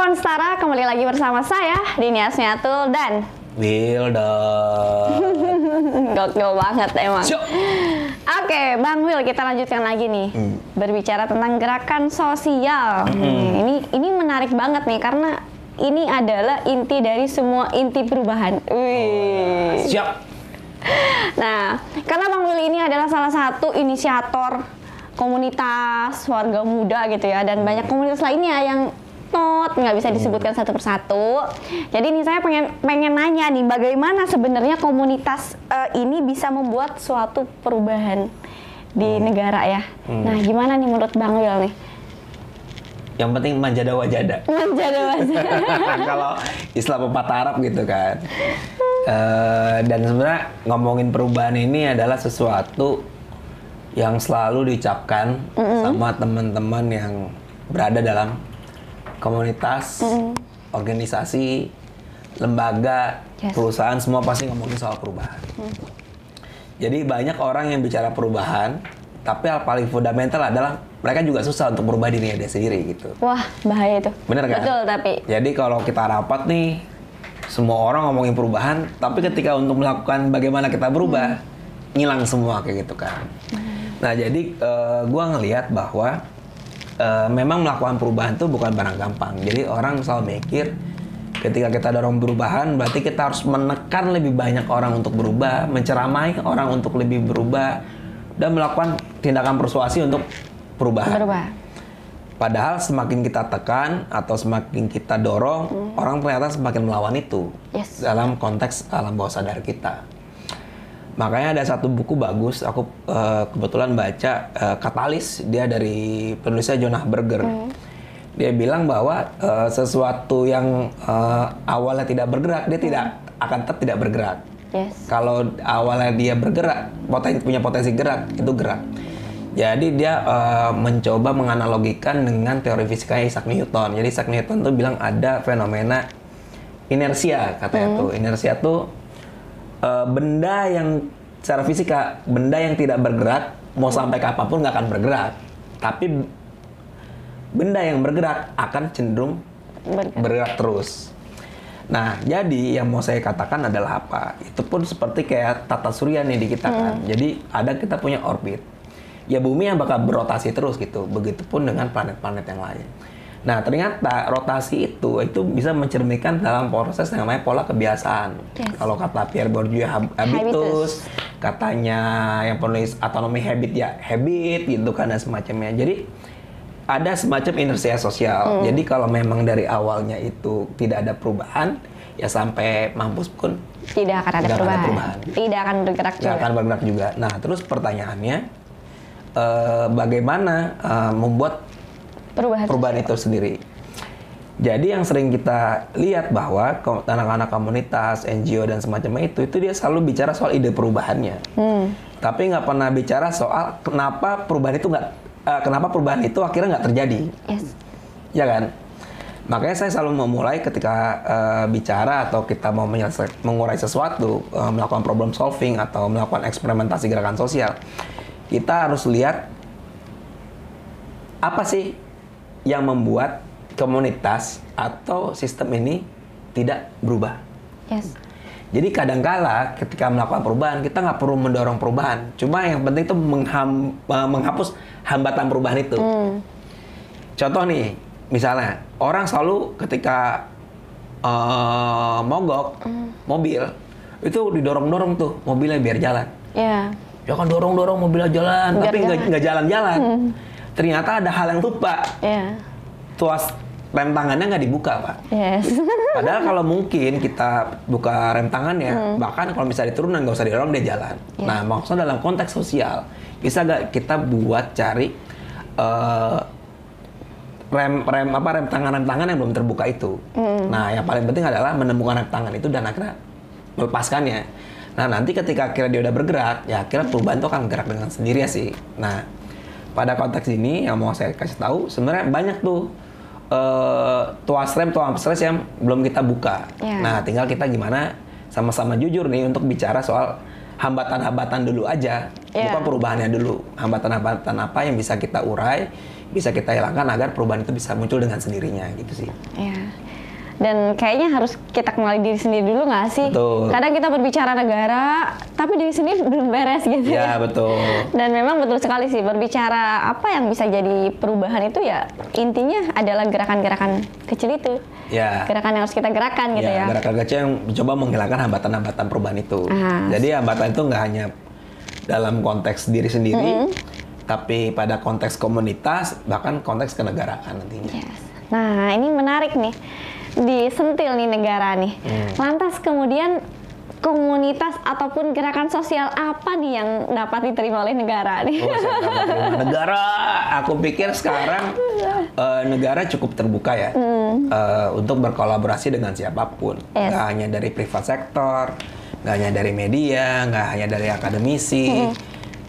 kawan setara, kembali lagi bersama saya Dini Asmiatul dan Wildan. gokil banget emang. Siap. Oke, Bang Wil, kita lanjutkan lagi nih. Berbicara tentang gerakan sosial. Ini menarik banget nih karena ini adalah inti dari semua inti perubahan. Wih. Siap. Nah, karena Bang Wil ini adalah salah satu inisiator komunitas warga muda gitu ya, dan banyak komunitas lainnya yang nggak bisa disebutkan satu persatu. Jadi ini saya pengen nanya nih, bagaimana sebenarnya komunitas ini bisa membuat suatu perubahan di negara ya. Nah, gimana nih menurut Bang Wil nih? Yang penting manjada wajada. Manjada wajada. Kalau istilah pepatah Arab gitu kan. Dan sebenarnya ngomongin perubahan ini adalah sesuatu yang selalu diucapkan sama teman-teman yang berada dalam komunitas, organisasi, lembaga, perusahaan, semua pasti ngomongin soal perubahan. Jadi banyak orang yang bicara perubahan, tapi hal paling fundamental adalah mereka juga susah untuk merubah dirinya dia sendiri gitu. Wah, bahaya itu. Bener kan? Betul, tapi. Jadi kalau kita rapat nih, semua orang ngomongin perubahan, tapi ketika untuk melakukan bagaimana kita berubah, ngilang semua kayak gitu kan. Nah, jadi gua ngelihat bahwa memang melakukan perubahan itu bukan barang gampang. Jadi orang selalu mikir ketika kita dorong perubahan, berarti kita harus menekan lebih banyak orang untuk berubah, menceramai orang untuk lebih berubah, dan melakukan tindakan persuasi untuk perubahan. Padahal semakin kita tekan atau semakin kita dorong, orang ternyata semakin melawan itu dalam konteks alam bawah sadar kita. Makanya ada satu buku bagus, aku kebetulan baca, Katalis, dia dari penulisnya Jonah Berger. Dia bilang bahwa sesuatu yang awalnya tidak bergerak, dia akan tetap tidak bergerak. Kalau awalnya dia bergerak, punya potensi gerak, itu gerak. Jadi dia mencoba menganalogikan dengan teori fisika Isaac Newton. Jadi Isaac Newton tuh bilang ada fenomena inersia, katanya tuh. Inersia tuh benda yang secara fisika, benda yang tidak bergerak mau sampai kapanpun nggak akan bergerak, tapi benda yang bergerak akan cenderung bergerak terus. Nah, jadi yang mau saya katakan adalah apa? Itu pun seperti kayak tata surya nih di kita kan. Jadi kita punya orbit, ya bumi yang bakal berotasi terus gitu. Begitupun dengan planet-planet yang lain. Nah, ternyata rotasi itu bisa mencerminkan dalam proses yang namanya pola kebiasaan. Kalau kata Pierre Bourdieu habitus, katanya yang penulis Autonomy Habit ya habit gitu kan, dan semacamnya. Jadi ada semacam inersia sosial. Jadi kalau memang dari awalnya itu tidak ada perubahan, ya sampai mampus pun tidak akan ada perubahan. Tidak akan bergerak juga. Tidak akan bergerak juga. Nah, terus pertanyaannya, bagaimana membuat perubahan itu sendiri. Jadi yang sering kita lihat bahwa anak-anak komunitas, NGO dan semacamnya itu dia selalu bicara soal ide perubahannya. Tapi nggak pernah bicara soal kenapa perubahan itu akhirnya nggak terjadi. Ya kan? Makanya saya selalu memulai ketika bicara atau kita mau mengurai sesuatu, melakukan problem solving atau melakukan eksperimentasi gerakan sosial, kita harus lihat apa sih yang membuat komunitas atau sistem ini tidak berubah. Jadi kadangkala ketika melakukan perubahan, kita nggak perlu mendorong perubahan. Cuma yang penting itu menghapus hambatan perubahan itu. Contoh nih, misalnya orang selalu ketika mogok mobil, itu didorong-dorong tuh mobilnya biar jalan. Ya kan dorong-dorong mobilnya jalan, biar tapi nggak jalan-jalan. Ternyata ada hal yang lupa. Tuas rem tangannya nggak dibuka, Pak. Padahal kalau mungkin kita buka rem tangannya, bahkan kalau misalnya diturunan nggak usah didorong, dia jalan. Nah, maksudnya dalam konteks sosial, bisa nggak kita buat cari rem tangan yang belum terbuka itu. Nah, yang paling penting adalah menemukan rem tangan itu dan akhirnya melepaskannya. Nah, nanti ketika akhirnya dia udah bergerak, ya akhirnya perubahan itu akan bergerak dengan sendirinya sih. Nah, pada konteks ini yang mau saya kasih tahu, sebenarnya banyak tuh tuas rem yang belum kita buka. Nah, tinggal kita gimana sama-sama jujur nih untuk bicara soal hambatan-hambatan dulu aja. Iya. bukan perubahannya dulu. Hambatan-hambatan apa yang bisa kita urai, bisa kita hilangkan agar perubahan itu bisa muncul dengan sendirinya gitu sih. Iya. Dan kayaknya harus kita kenali diri sendiri dulu nggak sih? Betul. Kadang kita berbicara negara, tapi diri sendiri belum beres gitu Iya, ya. betul. Dan memang betul sekali sih, berbicara apa yang bisa jadi perubahan itu ya intinya adalah gerakan-gerakan kecil itu. Ya. Gerakan yang harus kita gerakan gitu ya. Gerakan kecil yang mencoba menghilangkan hambatan-hambatan perubahan itu. Ah. Jadi hambatan itu nggak hanya dalam konteks diri sendiri, tapi pada konteks komunitas, bahkan konteks kenegaraan nantinya. Yes. Nah, ini menarik nih. Disentil nih negara nih. Lantas kemudian komunitas ataupun gerakan sosial apa nih yang dapat diterima oleh negara nih? Oh, saya dapat terima negara. Aku pikir sekarang negara cukup terbuka ya untuk berkolaborasi dengan siapapun. Yes. Nggak hanya dari privat sektor, nggak hanya dari media, nggak hanya dari akademisi,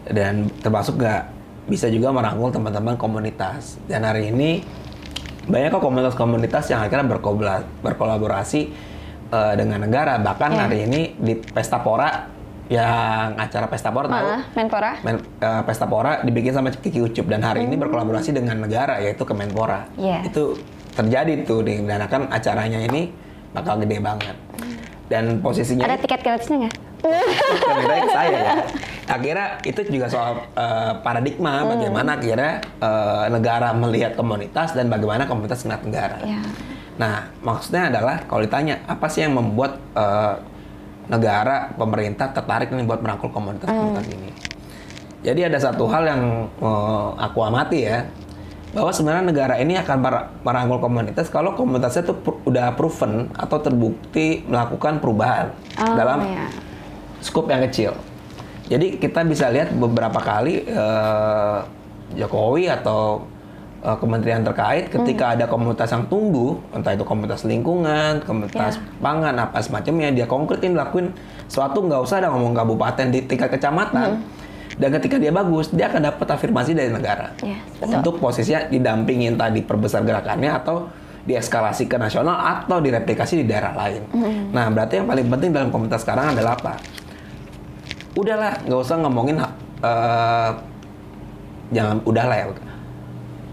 dan termasuk nggak bisa juga merangkul teman-teman komunitas. Dan hari ini banyak kok komunitas-komunitas yang akhirnya berkolaborasi dengan negara. Bahkan hari ini di Pesta Pora, yang acara Pesta Pora tahu? Menpora? Pesta Pora dibikin sama Kiki Ucup dan hari ini berkolaborasi dengan negara yaitu Kemenpora. Yes. Itu terjadi tuh dan akan acaranya ini bakal gede banget. Dan posisinya Ada tiket gratisnya nggak? lebih baik saya ya. Akhirnya itu juga soal paradigma bagaimana akhirnya negara melihat komunitas dan bagaimana komunitas melihat negara. Ya. Nah, maksudnya adalah kalau ditanya apa sih yang membuat negara, pemerintah tertarik nih buat merangkul komunitas-komunitas ini. Jadi ada satu hal yang aku amati ya, bahwa sebenarnya negara ini akan merangkul komunitas kalau komunitasnya itu udah proven atau terbukti melakukan perubahan dalam skup yang kecil. Jadi kita bisa lihat beberapa kali Jokowi atau kementerian terkait ketika ada komunitas yang tumbuh, entah itu komunitas lingkungan, komunitas pangan, apa semacamnya, dia konkretin lakuin suatu, nggak usah ada ngomong kabupaten, di tingkat kecamatan. Dan ketika dia bagus, dia akan dapat afirmasi dari negara. Untuk posisinya didampingin tadi, perbesar gerakannya atau dieskalasi ke nasional atau direplikasi di daerah lain. Nah, berarti yang paling penting dalam komunitas sekarang adalah apa? Udahlah, nggak usah ngomongin udahlah ya.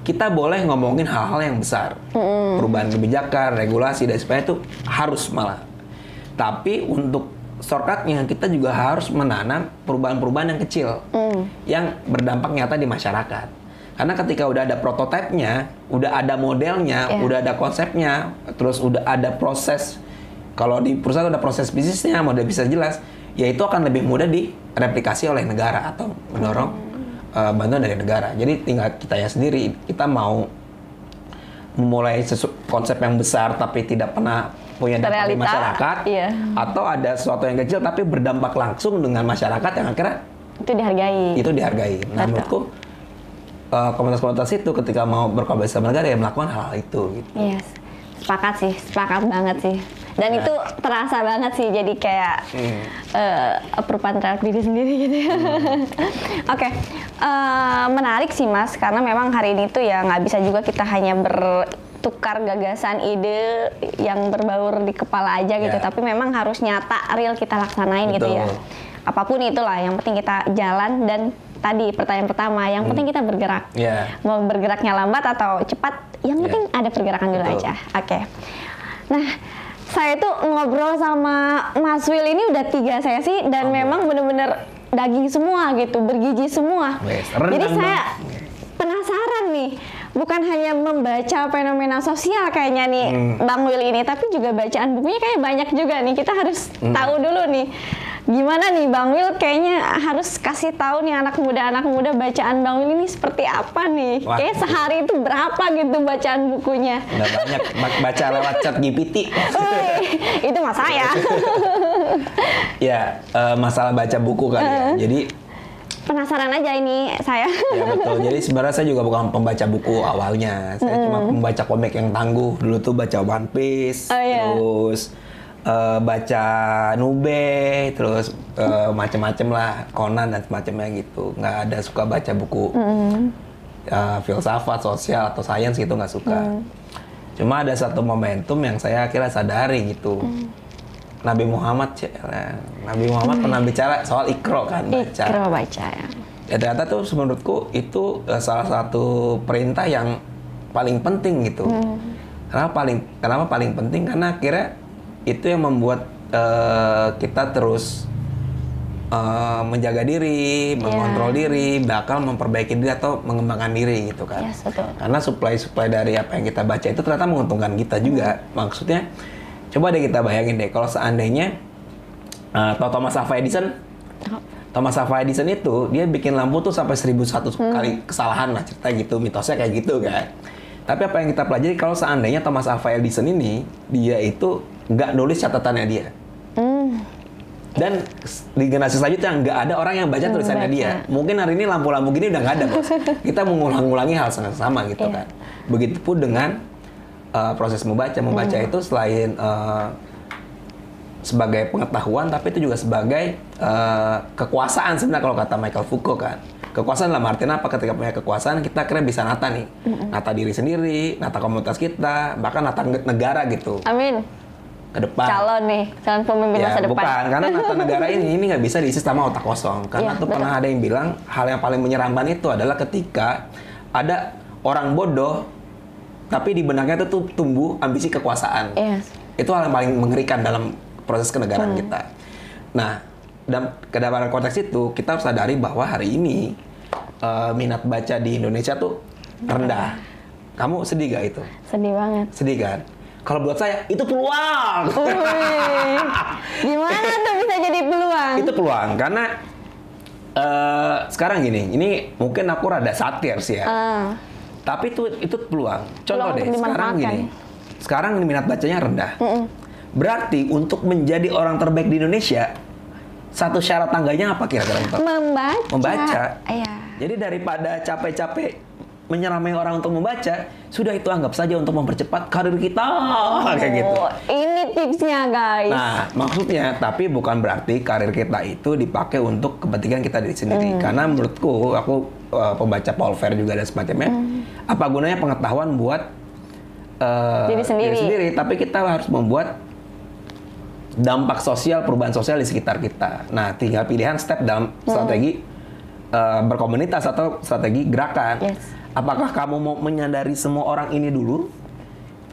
Kita boleh ngomongin hal-hal yang besar. Perubahan kebijakan, regulasi, dan sebagainya itu harus malah. Tapi untuk shortcutnya kita juga harus menanam perubahan-perubahan yang kecil yang berdampak nyata di masyarakat. Karena ketika udah ada prototipenya, udah ada modelnya, udah ada konsepnya, terus udah ada proses, kalau di perusahaan udah proses bisnisnya, model bisa jelas, ya itu akan lebih mudah direplikasi oleh negara atau mendorong bantuan dari negara. Jadi tinggal kita ya sendiri, kita mau memulai konsep yang besar tapi tidak pernah punya dampak di masyarakat, atau ada sesuatu yang kecil tapi berdampak langsung dengan masyarakat yang akhirnya itu dihargai. Nah, menurutku komunitas-komunitas itu ketika mau berkolaborasi sama negara ya melakukan hal itu. Gitu. Yes, sepakat banget sih. Dan itu terasa banget sih, jadi kayak perubahan terhadap diri sendiri gitu ya. Oke, menarik sih Mas, karena memang hari ini tuh ya nggak bisa juga kita hanya tukar gagasan, ide yang berbaur di kepala aja gitu, tapi memang harus nyata, real kita laksanain. Betul. Gitu ya. Apapun itulah, yang penting kita jalan. Dan tadi pertanyaan pertama, yang penting kita bergerak. Mau bergeraknya lambat atau cepat, yang penting ada pergerakan dulu aja. Oke. Nah, saya tuh ngobrol sama Mas Will ini udah 3 sesi dan memang bener-bener daging semua gitu, bergizi semua. Jadi saya penasaran nih. Bukan hanya membaca fenomena sosial kayaknya nih Bang Will ini, tapi juga bacaan bukunya kayak banyak juga nih. Kita harus tahu dulu nih, gimana nih Bang Will, kayaknya harus kasih tahu nih anak muda bacaan Bang Will ini seperti apa nih. Kayak sehari itu berapa gitu bacaan bukunya. Udah banyak, baca lewat chat GPT. Itu mas saya. Ya, masalah baca buku kali ya. Jadi penasaran aja ini saya. Ya betul. Jadi sebenarnya saya juga bukan pembaca buku awalnya. Saya cuma pembaca komik yang tangguh. Dulu tuh baca One Piece, terus baca Nube, terus macem-macem lah, Conan dan semacamnya gitu. Nggak ada suka baca buku filsafat, sosial atau sains gitu, nggak suka. Cuma ada satu momentum yang saya akhirnya sadari gitu. Nabi Muhammad, Nabi Muhammad pernah bicara soal ikro kan, baca. Ikro baca ya. Ya ternyata tuh menurutku itu salah satu perintah yang paling penting gitu. Kenapa paling penting? Karena akhirnya itu yang membuat kita terus menjaga diri, mengontrol diri, bakal memperbaiki diri atau mengembangkan diri gitu kan. Yes, betul. Karena supply dari apa yang kita baca itu ternyata menguntungkan kita juga. Maksudnya, coba deh kita bayangin deh, kalau seandainya Thomas Alva Edison, Thomas Alva Edison itu dia bikin lampu tuh sampai 1001 kali kesalahan lah, cerita gitu, mitosnya kayak gitu kan. Tapi apa yang kita pelajari kalau seandainya Thomas Alva Edison ini dia itu nggak nulis catatannya dia. Dan di generasi selanjutnya nggak ada orang yang baca tulisannya dia. Mungkin hari ini lampu-lampu gini udah nggak ada, Bos. Kita mengulang-ulangi hal yang sama gitu kan. Begitupun dengan proses membaca. Membaca itu selain sebagai pengetahuan, tapi itu juga sebagai kekuasaan sebenarnya kalau kata Michael Foucault kan. Kekuasaan dalam artian apa? Ketika punya kekuasaan, kita akhirnya bisa nata nih. Nata diri sendiri, nata komunitas kita, bahkan nata negara gitu. Amin. Ke depan. Calon pemimpin masa depan. Bukan, karena nata negara ini nggak bisa diisi sama otak kosong. Karena tuh pernah ada yang bilang hal yang paling menyeramkan itu adalah ketika ada orang bodoh, tapi di benaknya tuh tumbuh ambisi kekuasaan. Yes. Itu hal yang paling mengerikan dalam proses kenegaraan kita. Nah, dalam konteks itu kita harus sadari bahwa hari ini minat baca di Indonesia tuh rendah. Kamu sedih gak itu? Sedih banget. Sedih kan? Kalau buat saya, itu peluang. Gimana tuh bisa jadi peluang? Itu peluang, karena sekarang gini, ini mungkin aku rada satir sih ya. Tapi itu peluang. Contoh deh, sekarang minat bacanya rendah. Berarti untuk menjadi orang terbaik di Indonesia, satu syarat tangganya apa kira-kira? Membaca. Iya. Jadi daripada capek-capek menyeramai orang untuk membaca, sudah itu anggap saja untuk mempercepat karir kita, kayak gitu. Ini tipsnya guys. Nah, maksudnya, tapi bukan berarti karir kita itu dipakai untuk kepentingan kita diri sendiri. Karena menurutku, aku pembaca Paul Fair juga dan semacamnya, apa gunanya pengetahuan buat diri sendiri, tapi kita harus membuat dampak sosial, perubahan sosial di sekitar kita. Nah, tinggal pilihan step dalam strategi berkomunitas atau strategi gerakan. Yes. Apakah kamu mau menyadari semua orang ini dulu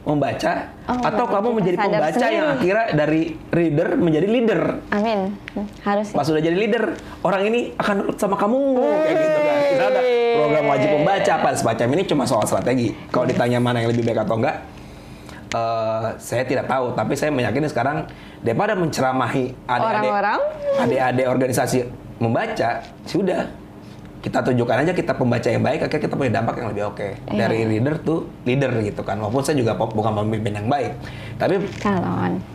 membaca, atau kamu menjadi pembaca yang akhirnya dari reader menjadi leader? Amin. Harus. Pas sudah jadi leader, orang ini akan nurut sama kamu, kayak gitu kan. Kita ada program wajib membaca apa semacam ini, cuma soal strategi. Kalau ditanya mana yang lebih baik atau enggak, saya tidak tahu. Tapi saya meyakini sekarang daripada menceramahi adik-adik organisasi membaca, sudah. Kita tunjukkan aja kita pembaca yang baik, akhirnya kita punya dampak yang lebih oke. Dari reader to leader gitu kan. Walaupun saya juga bukan pemimpin yang baik. Tapi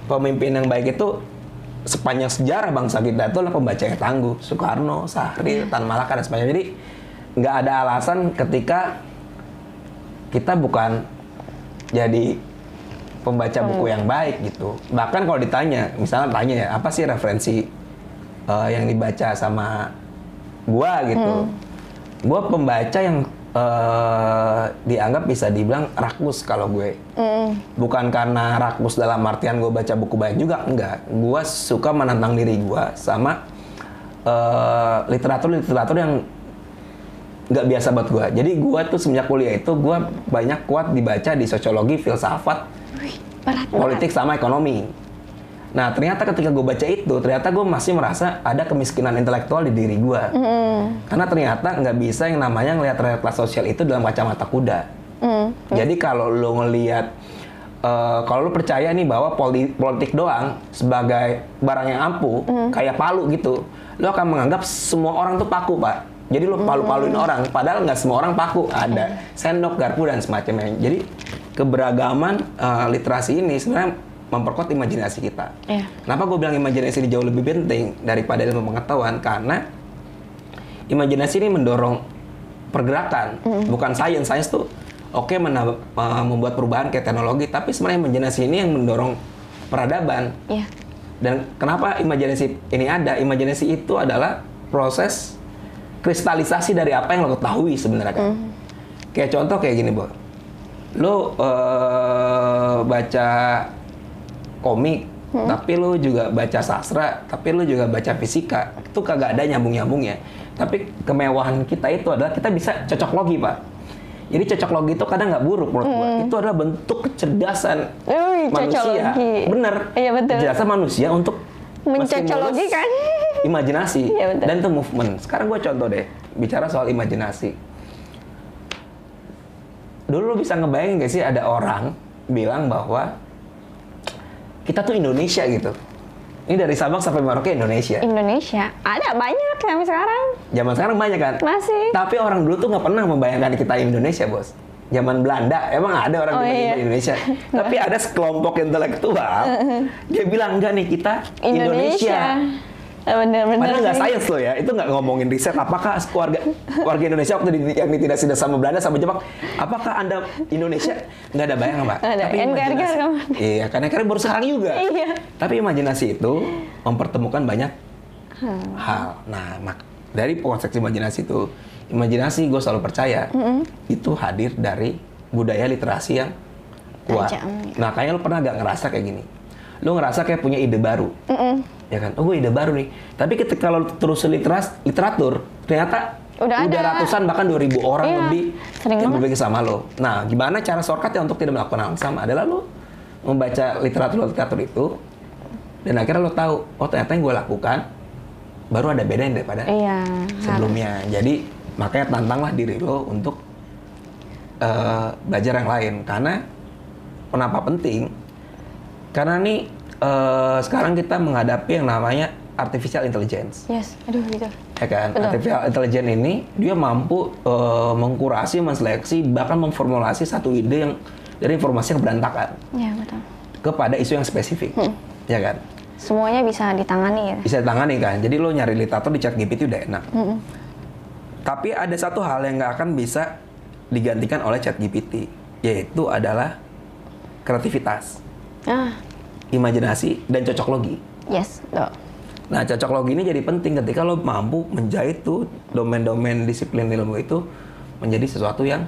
pemimpin yang baik itu sepanjang sejarah bangsa kita itu adalah pembaca yang tangguh. Soekarno, Sahrir, Tan Malaka, dan sebagainya. Jadi nggak ada alasan ketika kita bukan jadi pembaca buku yang baik gitu. Bahkan kalau ditanya, misalnya tanya ya, apa sih referensi yang dibaca sama gua gitu. Gua pembaca yang dianggap bisa dibilang rakus kalau gue. Bukan karena rakus dalam artian gue baca buku banyak juga, enggak. Gua suka menantang diri gua sama literatur yang nggak biasa buat gua. Jadi gua tuh semenjak kuliah itu gua banyak kuat dibaca di sosiologi, filsafat, politik sama ekonomi. Nah, ternyata ketika gue baca itu, ternyata gue masih merasa ada kemiskinan intelektual di diri gue. Karena ternyata nggak bisa yang namanya ngelihat realitas sosial itu dalam kacamata kuda. Jadi kalau lo ngelihat, kalau lo percaya nih bahwa politik doang sebagai barang yang ampuh, kayak palu gitu, lo akan menganggap semua orang tuh paku, Pak. Jadi lo palu-paluin orang, padahal nggak semua orang paku. Ada sendok, garpu, dan semacamnya. Jadi keberagaman literasi ini sebenarnya memperkuat imajinasi kita. Kenapa gue bilang imajinasi ini jauh lebih penting daripada ilmu pengetahuan? Karena imajinasi ini mendorong pergerakan, bukan sains. Sains tuh membuat perubahan kayak teknologi, tapi sebenarnya imajinasi ini yang mendorong peradaban. Dan kenapa imajinasi ini ada? Imajinasi itu adalah proses kristalisasi dari apa yang lo ketahui sebenarnya kan. Kayak contoh kayak gini, Bo. Lo baca komik tapi lu juga baca sastra, tapi lu juga baca fisika, itu kagak ada nyambung-nyambungnya. Tapi kemewahan kita itu adalah kita bisa cocok logi, Pak. Jadi cocok logi itu kadang nggak buruk menurut gua. Itu adalah bentuk kecerdasan manusia. Bener. Iya betul. Kecerdasan manusia untuk mencocologi kan? Imajinasi Iya, betul. dan itu movement. Sekarang gua contoh deh, bicara soal imajinasi. Dulu lu bisa ngebayangin gak sih ada orang bilang bahwa kita tuh Indonesia gitu. Ini dari Sabang sampai Merauke Indonesia. Indonesia. Ada banyak sampai sekarang. Zaman sekarang banyak kan? Masih. Tapi orang dulu tuh nggak pernah membayangkan kita Indonesia, Bos. Zaman Belanda, emang ada orang bilang kita Indonesia. Tapi ada sekelompok intelektual, dia bilang, enggak nih, kita Indonesia. Bener-bener. Padahal nggak sains loh ya, itu nggak ngomongin riset. Apakah warga Indonesia waktu yang tidak sudah sama Belanda sama Jepang, apakah Anda Indonesia? Nggak ada bayangan, Pak. Tapi imajinasi, iya, karena baru sekarang juga. Iya. Tapi imajinasi itu mempertemukan banyak hal. Nah, dari konsep imajinasi itu, imajinasi gue selalu percaya itu hadir dari budaya literasi yang kuat. Nah, kayaknya lo pernah gak ngerasa kayak gini? Lo ngerasa kayak punya ide baru. Ya kan, oh gue ide baru nih. Tapi ketika lo terus literatur, ternyata udah ratusan bahkan 2.000 orang lebih yang berpikir sama lo. Nah, gimana cara shortcutnya untuk tidak melakukan hal yang sama? Adalah lo membaca literatur itu, dan akhirnya lo tahu, oh ternyata yang gue lakukan baru ada bedanya daripada sebelumnya. Jadi makanya tantanglah diri lo untuk belajar yang lain. Karena kenapa penting? Karena nih sekarang kita menghadapi yang namanya artificial intelligence. Yes, aduh gitu. Ya kan? Betul. Artificial intelligence ini dia mampu mengkurasi, menseleksi, bahkan memformulasi satu ide yang dari informasi yang berantakan. Iya, betul. Kepada isu yang spesifik. Ya kan? Semuanya bisa ditangani ya. Bisa ditangani kan. Jadi lo nyari literatur di ChatGPT udah enak. Tapi ada satu hal yang nggak akan bisa digantikan oleh ChatGPT, yaitu adalah kreativitas. Imajinasi dan cocok logi. Yes, betul. Nah, cocok logi ini jadi penting ketika lo mampu menjahit tuh domain-domain disiplin ilmu itu menjadi sesuatu yang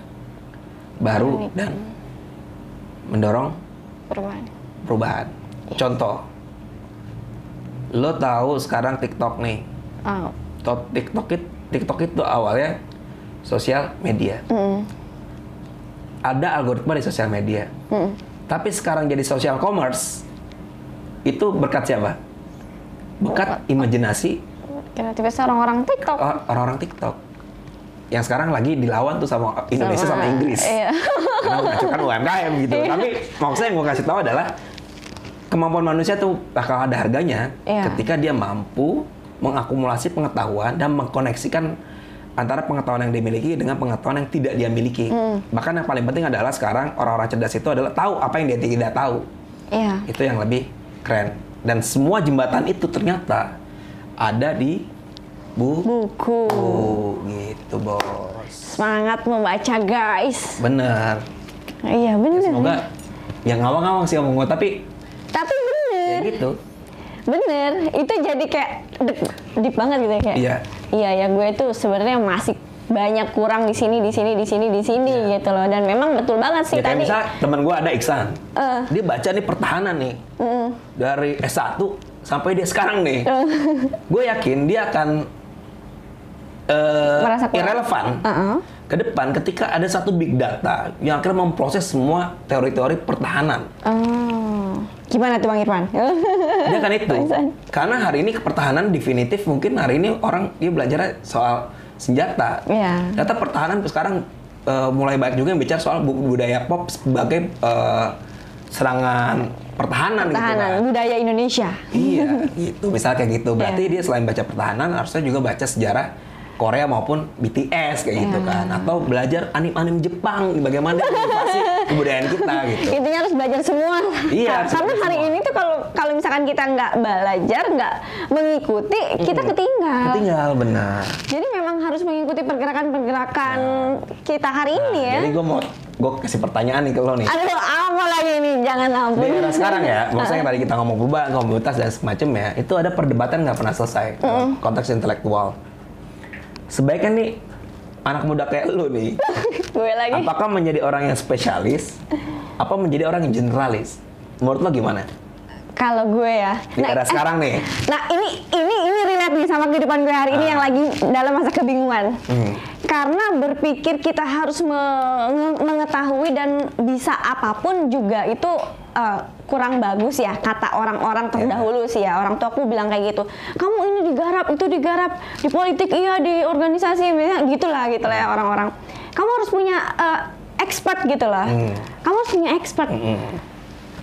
baru dan mendorong perubahan. Contoh, lo tahu sekarang TikTok nih. TikTok itu awalnya sosial media. Ada algoritma di sosial media. Tapi sekarang jadi social commerce. Itu berkat siapa? Berkat imajinasi. Kreativitas orang-orang TikTok. Orang-orang TikTok. Yang sekarang lagi dilawan tuh sama Indonesia sama Inggris. Iya. Karena menghancurkan UMKM gitu. Tapi maksudnya yang gue kasih tahu adalah kemampuan manusia tuh bakal ada harganya ketika dia mampu mengakumulasi pengetahuan dan mengkoneksikan antara pengetahuan yang dimiliki dengan pengetahuan yang tidak dia miliki. Bahkan yang paling penting adalah sekarang orang-orang cerdas itu adalah tahu apa yang dia tidak tahu. Iya. Itu yang lebih keren. Dan semua jembatan itu ternyata ada di buku. Gitu, Bos. Semangat membaca, guys. Bener. Iya, bener. Ya, semoga yang ngawang-ngawang sih ngomong gue, tapi bener. Ya gitu. Bener. Itu jadi kayak deep banget gitu ya kayak. Iya. Iya, ya gue tuh sebenarnya masih banyak kurang di sini gitu loh. Dan memang betul banget sih ya, tadi. Misalnya teman gue ada Iksan, dia baca nih pertahanan nih dari S1 sampai dia sekarang nih. Gue yakin dia akan irrelevan ke depan ketika ada satu big data yang akhirnya memproses semua teori-teori pertahanan. Gimana tuh Bang Irfan? Dia kan itu. Karena hari ini pertahanan definitif mungkin hari ini orang dia belajar soal senjata. Data pertahanan sekarang mulai banyak juga yang bicara soal budaya pop sebagai serangan pertahanan gitu kan. Budaya Indonesia. Iya, gitu. Misalnya kayak gitu. Berarti dia selain baca pertahanan harusnya juga baca sejarah Korea maupun BTS kayak gitu kan. Atau belajar anim-anim Jepang bagaimana menginovasi kebudayaan kita gitu. Intinya harus belajar semua. Iya. Karena hari ini tuh kalau misalkan kita nggak belajar, nggak mengikuti, kita ketinggal. Ketinggal, benar. Jadi memang harus mengikuti pergerakan kita hari ini ya. Jadi gue kasih pertanyaan nih ke lo nih. Aduh, apa lagi nih? Jangan ampun. Di era sekarang ya, maksudnya tadi kita ngomong perubahan, komunitas dan semacamnya, itu ada perdebatan nggak pernah selesai. Konteks intelektual. Sebaiknya nih anak muda kayak lu nih, gue lagi. Apakah menjadi orang yang spesialis, apa menjadi orang yang generalis? Menurut lo gimana? Kalau gue ya. Di era sekarang nih. Nah, ini relate nih sama kehidupan gue hari ini yang lagi dalam masa kebingungan. Karena berpikir kita harus mengetahui dan bisa apapun juga itu kurang bagus ya, kata orang-orang terdahulu sih ya. Orang tuaku bilang kayak gitu. Kamu ini digarap, itu digarap, di politik iya, di organisasi gitulah ya orang-orang. Kamu harus punya expert gitu lah. Kamu harus punya expert.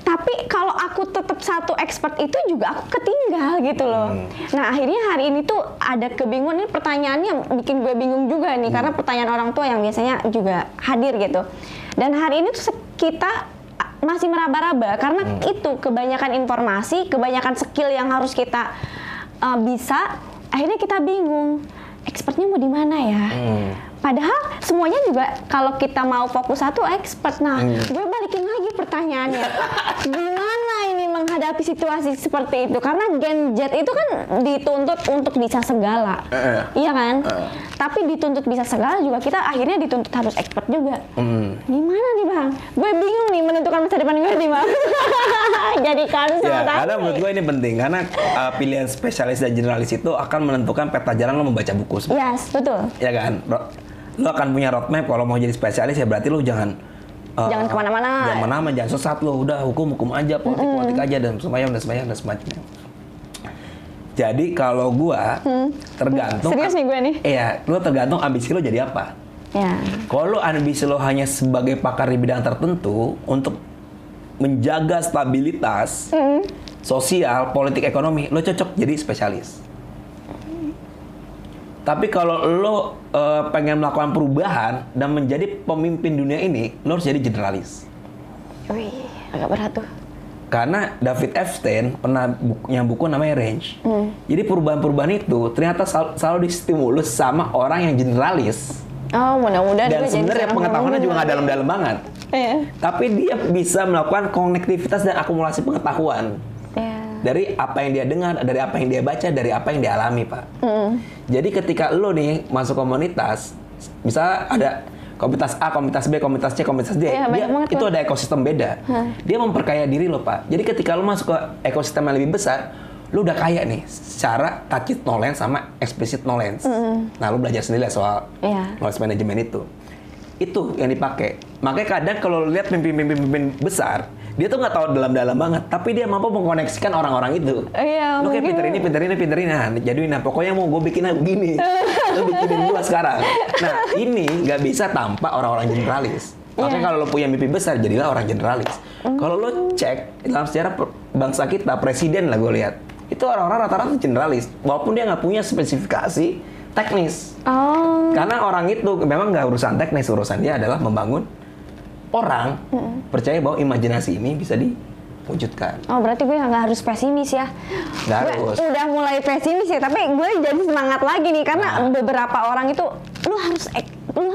Tapi kalau aku tetap satu expert itu juga aku ketinggal gitu loh. Nah akhirnya hari ini tuh ada kebingungan, ini pertanyaannya bikin gue bingung juga nih, karena pertanyaan orang tua yang biasanya juga hadir gitu. Dan hari ini tuh kita masih meraba-raba karena itu kebanyakan informasi, kebanyakan skill yang harus kita bisa, akhirnya kita bingung. Expertnya mau di mana ya? Padahal semuanya juga kalau kita mau fokus satu expert. Nah, gue balikin lagi pertanyaannya. Gimana ini menghadapi situasi seperti itu? Karena Gen Z itu kan dituntut untuk bisa segala. Iya kan? Tapi dituntut bisa segala juga kita akhirnya dituntut harus expert juga. Gimana nih Bang? Gue bingung nih menentukan masa depan gue di mana. Jadi ya, karena menurut gue ini penting. Karena pilihan spesialis dan generalis itu akan menentukan peta jalan lo membaca buku. Yes, betul. Ya kan? Lo akan punya roadmap kalau mau jadi spesialis ya berarti lo jangan kemana-mana. Jangan sesat lo. Udah hukum aja, politik aja dan semacamnya. Jadi kalau gua tergantung. Serius nih gue nih. Iya, lo tergantung ambisi lo jadi apa. Ya. Kalau lo ambisi lo hanya sebagai pakar di bidang tertentu untuk menjaga stabilitas sosial, politik, ekonomi, lo cocok jadi spesialis. Tapi kalau lo pengen melakukan perubahan dan menjadi pemimpin dunia ini, lo harus jadi generalis. Wih, agak berat tuh. Karena David Epstein pernah punya buku namanya Range. Jadi perubahan-perubahan itu ternyata selalu distimulus sama orang yang generalis. Oh, mudah-mudahan. Dan sebenarnya pengetahuannya juga nggak dalam-dalam banget. Iya. Tapi dia bisa melakukan konektivitas dan akumulasi pengetahuan. Dari apa yang dia dengar, dari apa yang dia baca, dari apa yang dia alami, Pak. Jadi ketika lo nih masuk komunitas, misalnya ada komunitas A, komunitas B, komunitas C, komunitas D, itu ada ekosistem beda. Dia memperkaya diri lo, Pak. Jadi ketika lo masuk ke ekosistem yang lebih besar, lo udah kaya nih secara tacit knowledge sama explicit knowledge. Nah, lo belajar sendiri soal knowledge management itu. Itu yang dipakai. Makanya kadang kalau lo lihat pemimpin besar, dia tuh nggak tahu dalam-dalam banget, tapi dia mampu mengkoneksikan orang-orang itu. Iya, lu kayak pinter ini, nah jadiin, nah pokoknya mau gue bikin begini, lu bikinin gua sekarang. Nah ini nggak bisa tanpa orang-orang generalis. Makanya kalau lo punya mimpi besar, jadilah orang generalis. Kalau lo cek dalam sejarah bangsa kita, presiden lah gue lihat, itu orang-orang rata-rata generalis, walaupun dia nggak punya spesifikasi teknis. Karena orang itu memang nggak urusan teknis, urusan dia adalah membangun orang percaya bahwa imajinasi ini bisa diwujudkan. Oh, berarti gue nggak harus pesimis ya? Nggak harus. Udah mulai pesimis ya, tapi gue jadi semangat lagi nih karena beberapa orang itu lu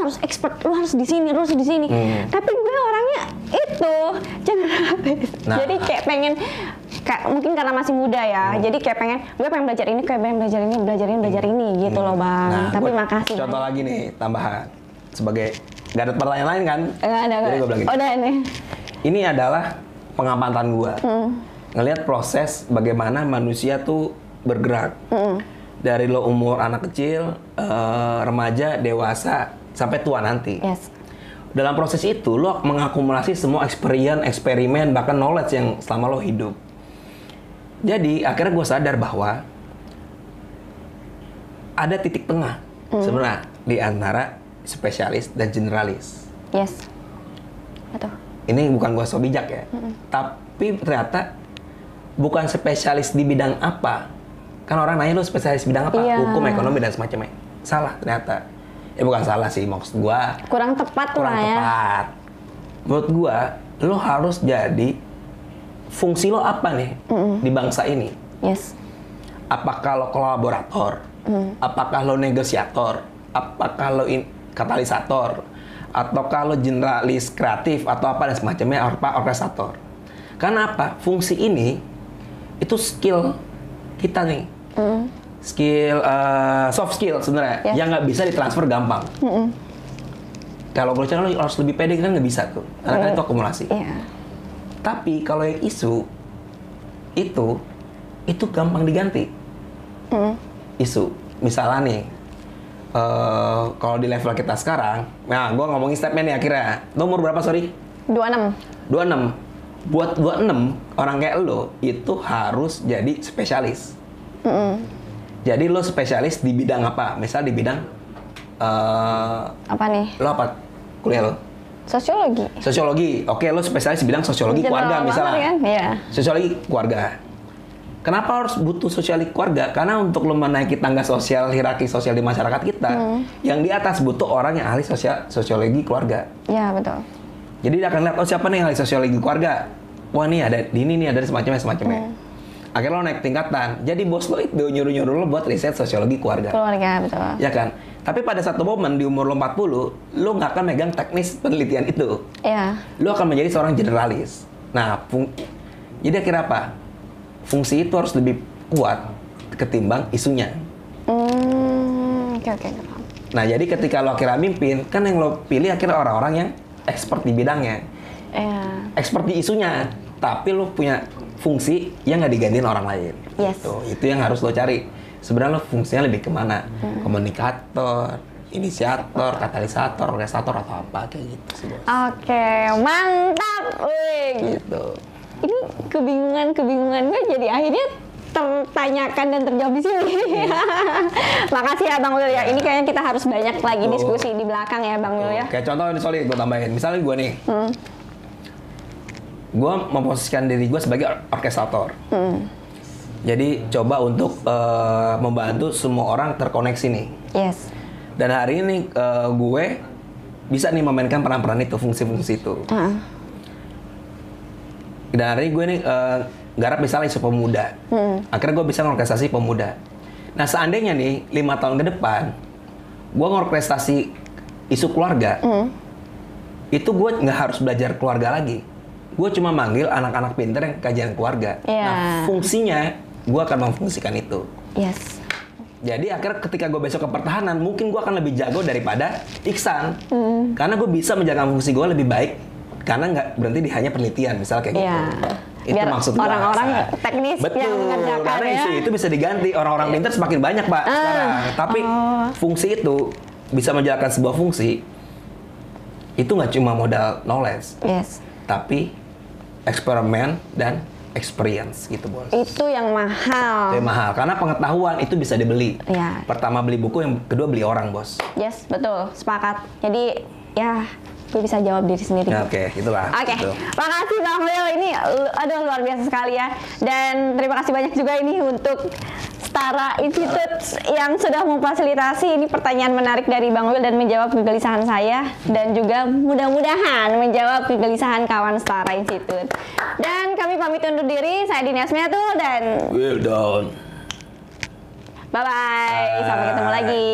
harus expert, lu harus di sini, lu harus di sini. Tapi gue orangnya itu generalis. Jadi kayak pengen, mungkin karena masih muda ya, jadi kayak gue pengen belajar ini, kayak pengen belajar ini gitu loh Bang. Nah, tapi makasih. Contoh lagi nih, tambahan. Sebagai, gak ada pertanyaan lain kan? Gak ada. Jadi gue bilang gini. Udah nih. Ini adalah pengamatan gue. Ngelihat proses bagaimana manusia tuh bergerak. Dari lo umur anak kecil, remaja, dewasa, sampai tua nanti. Yes. Dalam proses itu, lo mengakumulasi semua eksperimen, bahkan knowledge yang selama lo hidup. Jadi, akhirnya gue sadar bahwa ada titik tengah sebenarnya di antara spesialis dan generalis. Yes. Betul. Ini bukan gue so bijak ya. Tapi ternyata bukan spesialis di bidang apa. Kan orang nanya lu spesialis bidang apa? Hukum, ekonomi, dan semacamnya. Salah ternyata. Ya bukan salah sih, maksud gue. Kurang tepat lah ya. Menurut gue, lo harus jadi fungsi lo apa nih di bangsa ini? Yes. Apakah lo kolaborator? Apakah lo negosiator? Apakah lo katalisator? Atau kalau generalis kreatif atau apa dan semacamnya, orkestrator? Karena apa? Fungsi ini itu skill kita nih. Skill, soft skill sebenarnya, yang nggak bisa ditransfer gampang. Kalau gue lo harus lebih pede, kan nggak bisa tuh. Karena kan itu akumulasi. Tapi kalau yang isu, itu gampang diganti. Isu. Misalnya nih, kalau di level kita sekarang, nah gue ngomongin statement nih akhirnya. Lo umur berapa, sorry? 26. 26. Buat 26, orang kayak lo itu harus jadi spesialis. Jadi lo spesialis di bidang apa? Misal di bidang... Apa nih? Lo apa kuliah lo? Sosiologi. Sosiologi. Oke, lo spesialis di bidang sosiologi keluarga misalnya. Kan? Iya. Sosiologi keluarga. Kenapa harus butuh sosiologi keluarga? Karena untuk lo menaiki tangga sosial, hierarki sosial di masyarakat kita, yang di atas butuh orang yang ahli sosiologi keluarga. Iya, betul. Jadi dia akan lihat, oh siapa nih yang ahli sosiologi keluarga? Wah nih ada di ini nih, ada semacamnya. Akhirnya lo naik tingkatan. Jadi bos lo itu nyuruh-nyuruh lo buat riset sosiologi keluarga. Keluarga, betul. Ya kan? Tapi pada satu momen di umur lo 40, lo nggak akan megang teknis penelitian itu. Iya. Lo akan menjadi seorang generalis. Nah, jadi akhirnya apa? Fungsi itu harus lebih kuat ketimbang isunya. Oke. Nah, jadi ketika lo akhirnya mimpin, kan yang lo pilih akhirnya orang-orang yang expert di bidangnya. Iya. Expert di isunya, tapi lo punya fungsi yang nggak digantiin orang lain. Yes. Gitu. Itu yang harus lo cari. Sebenarnya lo fungsinya lebih kemana? Komunikator, inisiator, katalisator, orkestrator atau apa kayak gitu sih, Bos. Oke, mantap. Wih. Gitu. Ini kebingungan gue jadi akhirnya tertanyakan dan terjawab di sini. Makasih ya Bang Wil ya. Ini kayaknya kita harus banyak lagi diskusi di belakang ya Bang Wil ya. Kayak contoh ini sorry gue tambahin. Misalnya gue nih, gue memposisikan diri gue sebagai orkestrator. Jadi coba untuk membantu semua orang terkoneksi nih. Yes. Dan hari ini gue bisa nih memainkan peran-peran itu, fungsi-fungsi itu. Dan hari ini gue nih garap misalnya isu pemuda. Akhirnya gue bisa ngorkestrasi pemuda. Nah seandainya nih 5 tahun ke depan, gue ngorkestrasi isu keluarga, itu gue nggak harus belajar keluarga lagi. Gue cuma manggil anak-anak pinter yang kajian keluarga. Yeah. Nah fungsinya, gue akan memfungsikan itu. Yes. Jadi akhirnya ketika gue besok ke pertahanan, mungkin gue akan lebih jago daripada Iksan. Karena gue bisa menjaga fungsi gue lebih baik. Karena nggak berhenti di hanya penelitian, misal kayak gitu. Itu biar maksud gue. orang-orang teknis Betul, yang mengerjakan karena ya. isu itu bisa diganti. Orang-orang pintar semakin banyak, Pak, sekarang. Tapi fungsi itu bisa menjalankan sebuah fungsi, itu nggak cuma modal knowledge. Yes. Tapi eksperimen dan experience gitu, Bos. Itu yang mahal. Itu yang mahal, karena pengetahuan itu bisa dibeli. Iya. Pertama beli buku, yang kedua beli orang, Bos. Yes, betul. Sepakat. Jadi, ya gue bisa jawab diri sendiri. Ya, oke, itulah. Oke, Gitu. makasih Bang Wil. Ini, aduh luar biasa sekali ya. Dan terima kasih banyak juga ini untuk Setara Institute yang sudah memfasilitasi ini pertanyaan menarik dari Bang Wil dan menjawab kegelisahan saya. Dan juga mudah-mudahan menjawab kegelisahan kawan Setara Institute. Dan kami pamit undur diri. Saya Dini Asmiatul dan Well done. bye-bye. Sampai ketemu lagi.